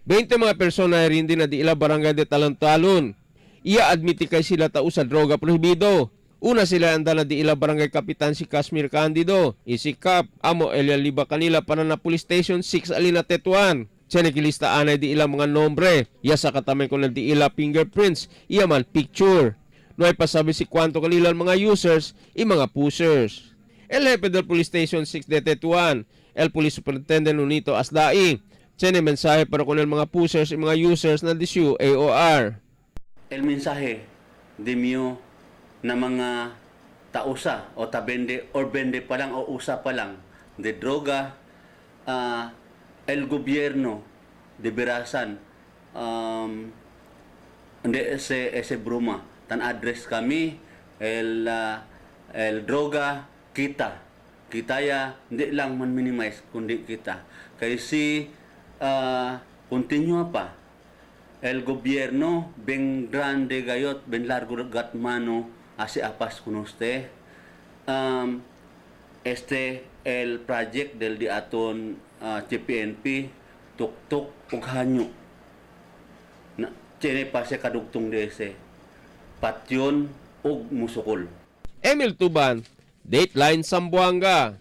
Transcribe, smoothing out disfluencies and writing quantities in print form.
20 mga persona rin din na di ila barangay de talon-talon. Iya admiti kay sila tao sa droga prohibido. Una sila anda na di ila barangay kapitan si Kashmir Candido, isikap, amo Elia Liba kanila para na police station 6 alina Tetuan. Sinikilista anay di ila mga nombre, iya sa katamay ko na di ila fingerprints, iya man picture. No ay pasabi si kwanto kanila mga users, mga pushers. El Jefe del Police Station 6 de Tetuan, el Police Superintendent Unito Asdai, tiene mensahe para con el mga pushers y mga users na DSU AOR. El mensaje de mio na mga tausa o tabende or bende pa lang o usa pa lang de droga, el gobierno de Berasan de ese bruma tan address kami el droga kita ya hindi lang man minimize kundi kita kasi continue pa el gobierno ben grande gayot ben largo gat mano asi apas con usted el project del di aton CPNP tuktok ug hanyo na tiene pa sa kadugtong dese patyon ug musukol. Emil Tuban, Dateline Zamboanga.